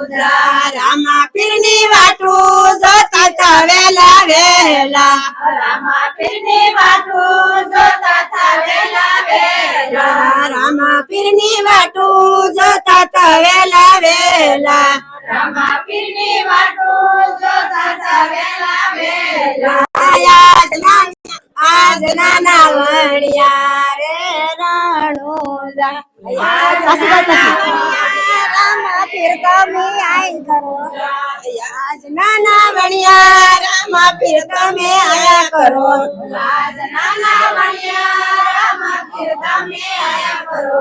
રામા પીરની વાટું જોતા તા વેલા વેલા રામા પીરની વાટું જોતા તા વેલા વેલા રામા પીરની વાટું જોતા તા વેલા વેલા રામા પીરની વાટું જોતા તા વેલા વેલા આજ નાના વણિયા રે રણુજા રામા પીર તમે આઈ કરો આજ નાના વણિયા રામા પીર તમે આયા કરો આજ નાના વણિયા રામા પીર તમે આયા કરો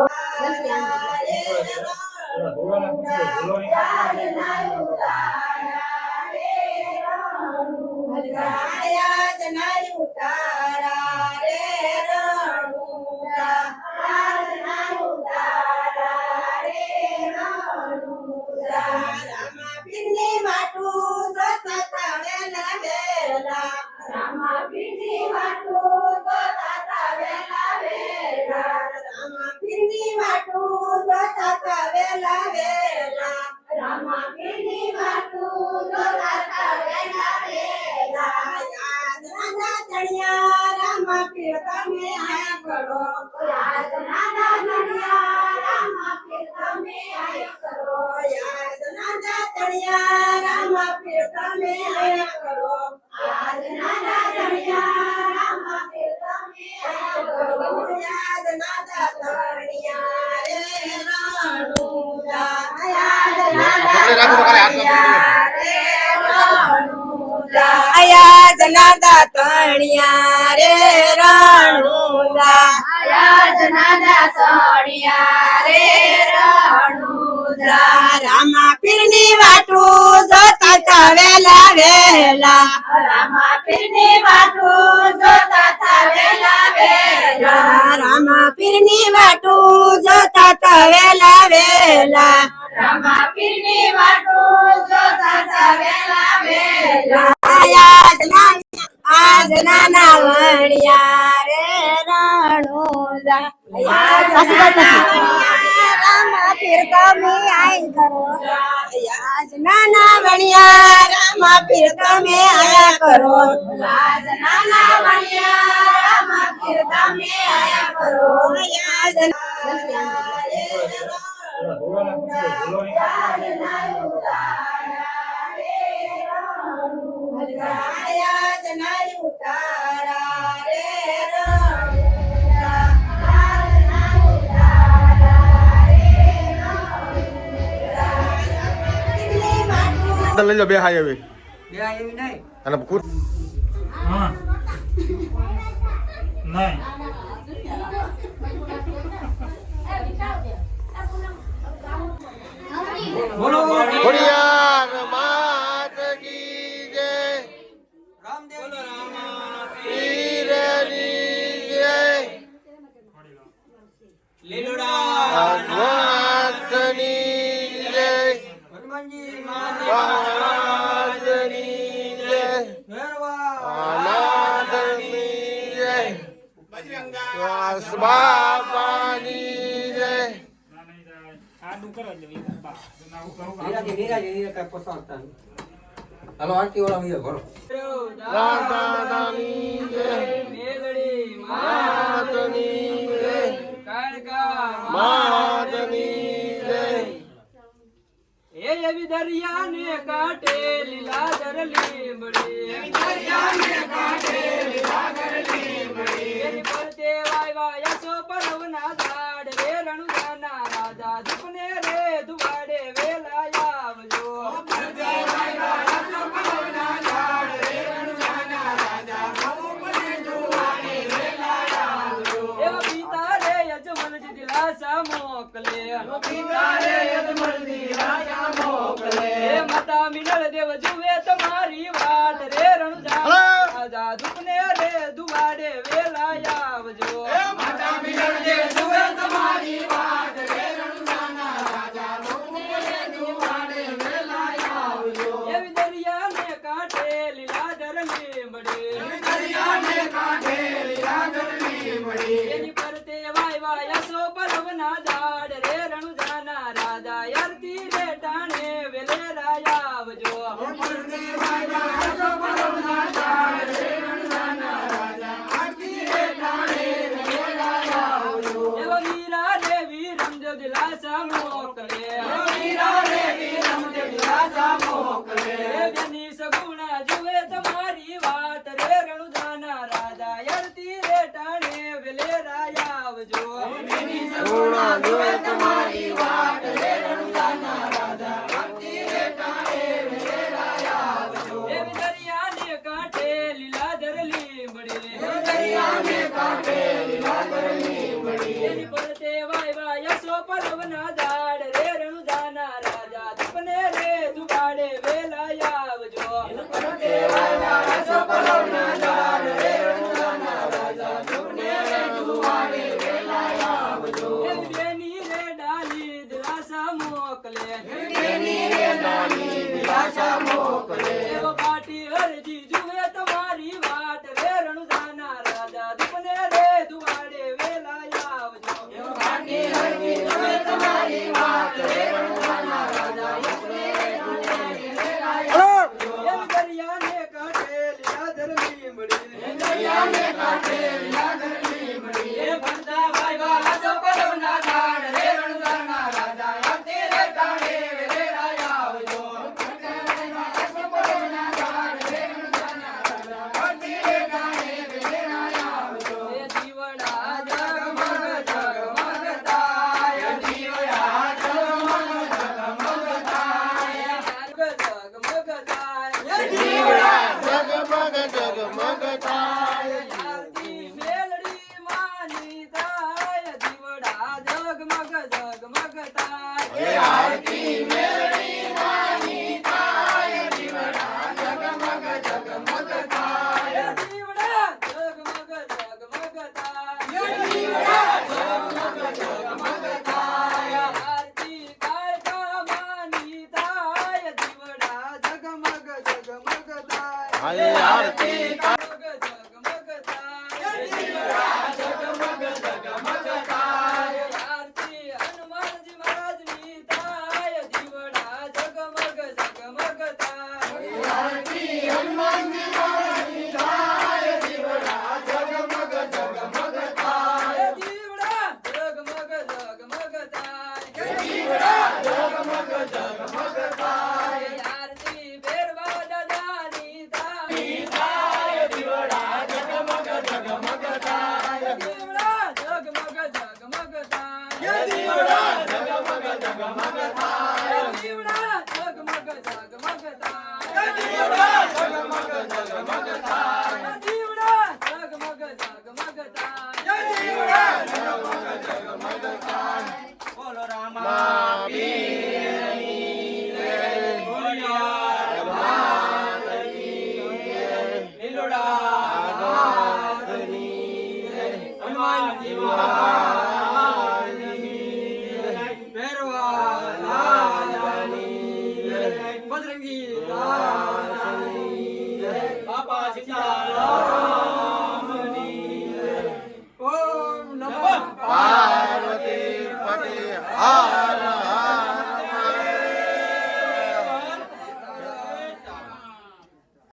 રામા પીરની વાટું જોતા તા વેલા વેલા રામા પીરની વાટું જોતા તા વેલા વેલા રામા પીરની વાટું જોતા તા વેલા વેલા રામા પીરની વાટું જોતા તા વેલા વેલા યાદ નાના તણિયા રામા પીર તમે આયા કરો યાદ નાના ધણિયા રામા પીર તમે આયા કરો યાદ નાના તણિયા રામા પીર તમે આયા કરો યાદ નાના ધણિયા રામા પીર તમે આયા કરો યાદ નાના તણિયા રે રણુજા યાદ નાના ધણિયા રે રણુજા યાદ નાના તણિયા રે રણુજા યાદ નાના સોણિયા રે રણુજા રામા પીરની વાટું જોતા તા વેલા વેલા રામા પીરની વાટું જોતા તા વેલા વેલા રામા પીરની વાટું જોતા તા વેલા વેલા રામા પીરની વાટું જોતા તા વેલા વેલા આજ નાના વણિયા રે રણુજા રામા પીર તમે આઈ કરો આજ નાના વણિયા રામા પીર તમે આયા કરો આજ નાના વણિયા રામા પીર તમે આયા કરો યાદ યાદ નારી ઉતારા રે રણુજા લઈ લો બે હાઈ હવે બે આવી નહીં અને ખુદ હા નહીં બોલો ખોડિયાર માત કી જય રામદેવ પીરની જય લીલુડા ભગવાનની જય હનુમાનજી મહારાજની જય મેરવા અનાથની જય વાસ બાપાની જય આડું કરો એટલે બા નીરાજી કઈ પસારતા હાલો આરતી વાળા વિયો ઘરો દાદાની જય મેલડી માતની જય કાળકા માતની જય એ એવી દરિયા ને કાંઠે લીલા દર લીમડી એવી દરિયા ને કાંઠે લીલા દર લીમડી એની પરતે વાયવા યસો પરવના ઝાડ રે રણુજાના રાજા દુપને રે દુવાડે વેલા આવજો પરતે વાયવા યસો પરવના ઝાડ રે રણુજાના રાજા દુપને દુવાડે વેલા આવજો એવા પિતા રે યજમાનજી દિલાસા મોકલે પિતા રે યજમાનજી દિલાસા મોકલે હે માતા મિનળ દેવ જુએ તમારી વાટ રે રણુજા રાજા દુપને રે દુવાડે વેલા આવજો હે માતા મિનળ દેવ જુએ તમારી વાટ રે રણુજાના રાજા દુપને રે દુવાડે વેલા આવજો એવી દરિયા ને કાંઠે લીલા દર લીમડી એવી દરિયા ને કાંઠે લીલા દર લીમડી એની પરતે વાયવા યસો પરવના ઝાડ રે રણુજાના રાજા યરતી રે ટાણે ટાણે વેલેરા આવજો એવો વીરા રે વીરમ જો દિલાસા મોકલે એ બેની સગુણા જુએ તમારી વાત રે રણુદાના રાજા યરતી રે ટાણે વેલેરા આવજો ગુણા જોવે તમારી વાત રે રણુદાના રાજા એવી દરિયાને કાંઠે લીલાધર લીમડી એની પરતે વાયવા યશો પર્વના દાડ રે રણુદાના રાજા દુપને રે દુબાડે વેલા આવજો એવી બેની રે ડાલી દિલાસા મોકલે એવો પાટી હરજી જુએ તમારી વાત રે રણુદાના રાજા દુપને રે દુબાડે વેલા આવજો એમ દરિયાને કાંઠે લીલાધર લીમડી એ ભણતા વાયવા લાજો પલવના ઝાડ રે રણુદાના રાજા આવતી રે ટાણે વેલેરા આવજો એ જીવડા જગમગ જગમગ થાય જીવડા જગમગ જગમગ થાય જગમગ થાય જગમગ જગમગ થાય આરતી મેલડી માની થાય જીવડા જગમગ જગમગ થાય આરતી મેળવી માની થાય જીવડા જગમગ જગમગ થાય જીવડા જગમગ જગમગ થાય આરતી કાળકા માની થાય જીવડા જગમગ જગમગ થાય હાય આરતી જગમગ થાય આરતી હનુમાનજી મહારાજની થાય જીવડા જગમગ જગમગ થાય આરતી હનુમાનજી મહારાજની થાય જીવડા જગમગ જગમગ થાય જીવડા જગમગ જગમગ થાય જીવડા જગમગ જગમગ થાય આરતી ભેરવા દાદાની થાય જીવડા જગમગ જગમગ થાય જીવડા જગમગ જગમગ થાય જીવડા જગમગ જગમગ થાય જીવડા જગમગ જગમગ થાય જીવડા જગમગ જગમગ થાય જીવડા જગમગ જગમગ થાય જીવડા જગમગ જગમગ થાય બોલો રામા મા પીરની જય. લીલોડા નાથની જય. હનુમાનજી મહારાજ